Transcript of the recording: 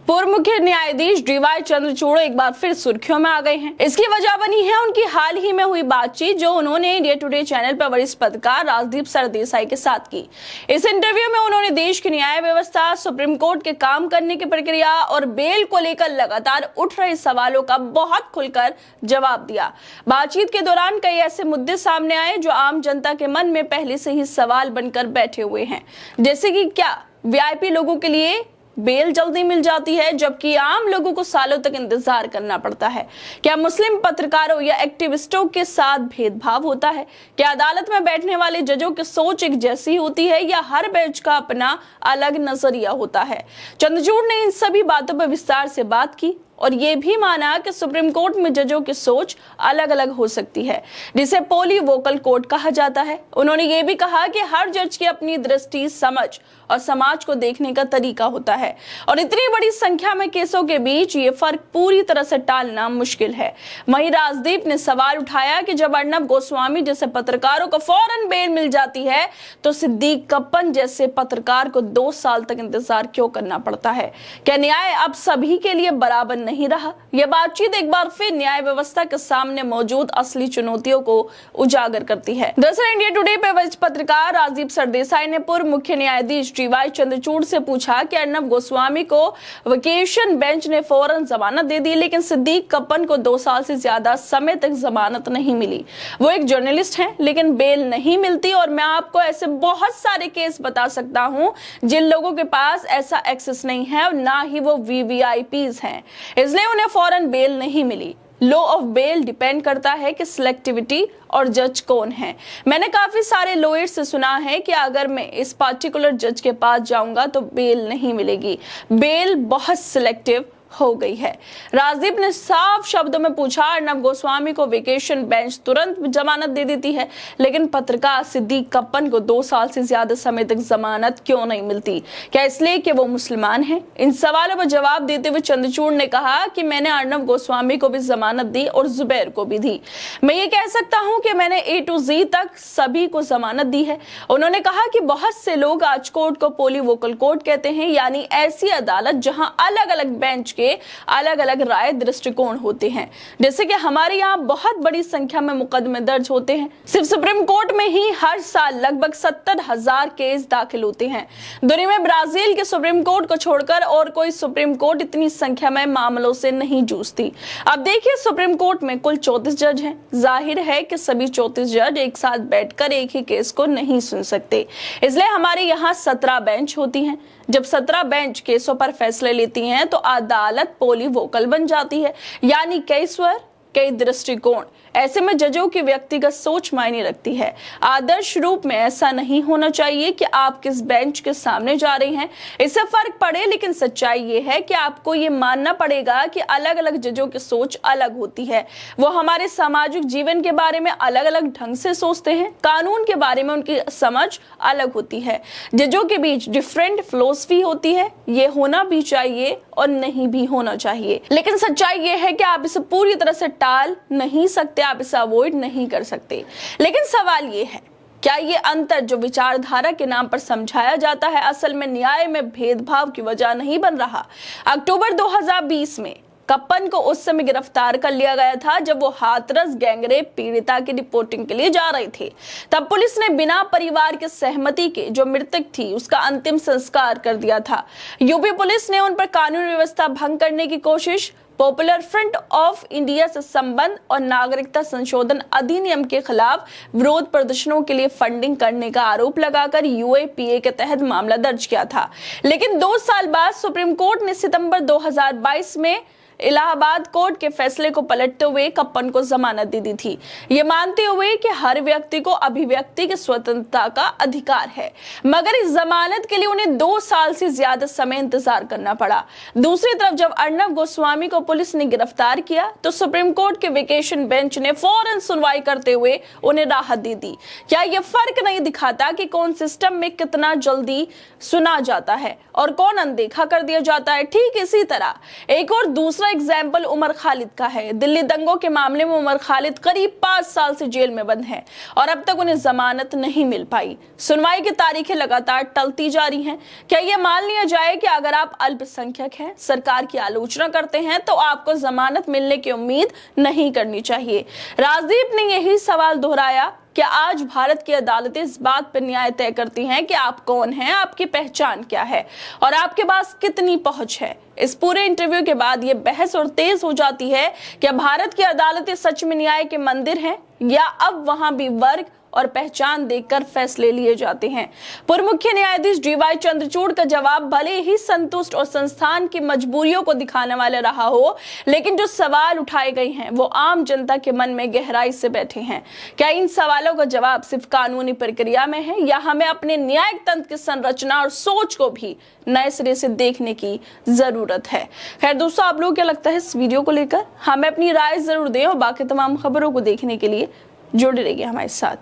पूर्व मुख्य न्यायाधीश डीवाई चंद्रचूड़ एक बार फिर सुर्खियों में आ गए हैं। इसकी वजह बनी है उनकी हाल ही में हुई बातचीत जो उन्होंने इंडिया टुडे चैनल पर वरिष्ठ पत्रकार राजदीप सरदेसाई के साथ की। इस इंटरव्यू में उन्होंने देश की न्याय व्यवस्था, सुप्रीम कोर्ट के काम करने की प्रक्रिया और बेल को लेकर लगातार उठ रहे सवालों का बहुत खुलकर जवाब दिया। बातचीत के दौरान कई ऐसे मुद्दे सामने आए जो आम जनता के मन में पहले से ही सवाल बनकर बैठे हुए हैं, जैसे कि क्या वीआईपी लोगों के लिए बेल जल्दी मिल जाती है जबकि आम लोगों को सालों तक इंतजार करना पड़ता है? क्या मुस्लिम पत्रकारों या एक्टिविस्टों के साथ भेदभाव होता है? क्या अदालत में बैठने वाले जजों की सोच एक जैसी होती है या हर बेंच का अपना अलग नजरिया होता है? चंद्रचूड़ ने इन सभी बातों पर विस्तार से बात की और ये भी माना कि सुप्रीम कोर्ट में जजों की सोच अलग अलग हो सकती है, जिसे पोलीवोकल कोर्ट कहा जाता है। उन्होंने ये भी कहा कि हर जज की अपनी दृष्टि, समझ और समाज को देखने का तरीका होता है और इतनी बड़ी संख्या में केसों के बीच ये फर्क पूरी तरह से टालना मुश्किल है। वहीं राजदीप ने सवाल उठाया कि जब अर्नब गोस्वामी जैसे पत्रकारों को फौरन बेल मिल जाती है तो सिद्दीक कप्पन जैसे पत्रकार को 2 साल तक इंतजार क्यों करना पड़ता है? क्या न्याय अब सभी के लिए बराबर नहीं रहा? यह बातचीत एक बार फिर न्याय व्यवस्था के सामने मौजूद असली चुनौतियों को उजागर करती है। दरअसल इंडिया टुडे पे वरिष्ठ पत्रकार राजदीप सरदेसाई ने पूर्व मुख्य न्यायाधीश डीवाई चंद्रचूड़ से पूछा कि अर्नब गोस्वामी को वेकेशन बेंच ने फौरन जमानत दे दी, लेकिन सिद्दीक कप्पन को 2 साल से ज्यादा समय तक जमानत नहीं मिली। वो एक जर्नलिस्ट हैं लेकिन बेल नहीं मिलती और मैं आपको ऐसे बहुत सारे केस बता सकता हूं जिन लोगों के पास ऐसा एक्सेस नहीं है और ना ही वो वीवीआईपीज हैं, इसलिए उन्हें फौरन बेल नहीं मिली। लॉ ऑफ बेल डिपेंड करता है कि सिलेक्टिविटी और जज कौन है। मैंने काफी सारे लॉयर्स से सुना है कि अगर मैं इस पार्टिकुलर जज के पास जाऊंगा तो बेल नहीं मिलेगी। बेल बहुत सिलेक्टिव हो गई है। राजदीप ने साफ शब्दों में पूछा, अर्नब गोस्वामी को वेकेशन बेंच तुरंत जमानत दे देती है लेकिन पत्रकार सिद्दीक कप्पन को 2 साल से ज्यादा समय तक जमानत क्यों नहीं मिलती? क्या इसलिए कि वो मुसलमान हैं? इन सवालों पर जवाब देते हुए चंद्रचूड़ ने कहा कि मैंने अर्नब गोस्वामी को भी जमानत दी और जुबैर को भी दी। मैं ये कह सकता हूं कि मैंने A to Z तक सभी को जमानत दी है। उन्होंने कहा कि बहुत से लोग आज कोर्ट को पोलीवोकल कोर्ट कहते हैं, यानी ऐसी अदालत जहां अलग अलग बेंच के अलग अलग राय दृष्टिकोण होते हैं। जैसे कि हमारे यहाँ बहुत बड़ी संख्या में मुकदमे दर्ज होते हैं। सिर्फ सुप्रीम कोर्ट में ही हर साल लगभग 70,000 केस दाखिल होते हैं। दुनिया में ब्राजील के सुप्रीम कोर्ट को छोड़कर और कोई सुप्रीम कोर्ट इतनी संख्या में मामलों से नहीं जूझती। अब देखिए, सुप्रीम कोर्ट में कुल 34 जज हैं। जाहिर है कि सभी 34 जज एक साथ बैठकर एक ही केस को नहीं सुन सकते, इसलिए हमारे यहाँ 17 बेंच होती हैं। जब 17 बेंच केसों पर फैसले लेती हैं तो अदालत पोलीवोकल बन जाती है, यानी कई स्वर, कई दृष्टिकोण। ऐसे में जजों की व्यक्तिगत सोच मायने रखती है। आदर्श रूप में ऐसा नहीं होना चाहिए कि आप किस बेंच के सामने जा रहे हैं इससे फर्क पड़े, लेकिन सच्चाई ये है कि आपको ये मानना पड़ेगा कि अलग अलग जजों की सोच अलग होती है। वो हमारे सामाजिक जीवन के बारे में अलग अलग ढंग से सोचते हैं, कानून के बारे में उनकी समझ अलग होती है। जजों के बीच डिफरेंट फिलॉसफी होती है। ये होना भी चाहिए और नहीं भी होना चाहिए, लेकिन सच्चाई ये है कि आप इसे पूरी तरह से टाल नहीं सकते, आप इसे अवॉइड नहीं कर सकते। लेकिन सवाल ये है, क्या ये अंतर जो विचारधारा के नाम पर समझाया जाता है असल में न्याय में भेदभाव की वजह नहीं बन रहा? अक्टूबर 2020 में कप्पन को उस समय गिरफ्तार कर लिया गया था जब वो हाथरस गैंगरेप पीड़िता की रिपोर्टिंग के लिए जा रहे थे। तब पुलिस ने बिना परिवार के सहमति के जो मृतक थी उसका अंतिम संस्कार कर दिया था। यूपी पुलिस ने उन पर कानून व्यवस्था भंग करने की कोशिश, पॉपुलर फ्रंट ऑफ इंडिया से संबंध और नागरिकता संशोधन अधिनियम के खिलाफ विरोध प्रदर्शनों के लिए फंडिंग करने का आरोप लगाकर यूएपीए के तहत मामला दर्ज किया था। लेकिन 2 साल बाद सुप्रीम कोर्ट ने सितंबर 2022 में इलाहाबाद कोर्ट के फैसले को पलटते हुए कप्पन को जमानत दे दी थी, ये मानते हुए कि हर व्यक्ति को अभिव्यक्ति की स्वतंत्रता का अधिकार है, मगर इस जमानत के लिए उन्हें 2 साल से ज्यादा समय इंतजार करना पड़ा। दूसरी तरफ जब अर्नब गोस्वामी को पुलिस ने गिरफ्तार किया तो सुप्रीम कोर्ट के वेकेशन बेंच ने फौरन सुनवाई करते हुए उन्हें राहत दे दी। क्या यह फर्क नहीं दिखाता कि कौन सिस्टम में कितना जल्दी सुना जाता है और कौन अनदेखा कर दिया जाता है? ठीक इसी तरह एक और दूसरा दूसरा एग्जाम्पल उमर खालिद का है। दिल्ली दंगों के मामले में उमर खालिद करीब 5 साल से जेल में बंद हैं और अब तक उन्हें जमानत नहीं मिल पाई। सुनवाई की तारीखें लगातार टलती जा रही हैं। क्या यह मान लिया जाए कि अगर आप अल्पसंख्यक हैं, सरकार की आलोचना करते हैं, तो आपको जमानत मिलने की उम्मीद नहीं करनी चाहिए? राजदीप ने यही सवाल दोहराया। क्या आज भारत की अदालतें इस बात पर न्याय तय करती हैं कि आप कौन हैं, आपकी पहचान क्या है और आपके पास कितनी पहुंच है? इस पूरे इंटरव्यू के बाद ये बहस और तेज हो जाती है कि भारत की अदालतें सच में न्याय के मंदिर हैं या अब वहां भी वर्ग और पहचान देखकर फैसले लिए जाते हैं। पूर्व मुख्य न्यायाधीश डीवाई चंद्रचूड़ का जवाब भले ही संतुष्ट और संस्थान की मजबूरियों को दिखाने वाला रहा हो, लेकिन जो सवाल उठाए गए हैं वो आम जनता के मन में गहराई से बैठे हैं। क्या इन सवालों का जवाब सिर्फ कानूनी प्रक्रिया में है या हमें अपने न्यायिक तंत्र की संरचना और सोच को भी नए सिरे से देखने की जरूरत है? खैर दोस्तों, आप लोगों को क्या लगता है इस वीडियो को लेकर? हमें अपनी राय जरूर दें और बाकी तमाम खबरों को देखने के लिए जुड़े रहिए हमारे साथ।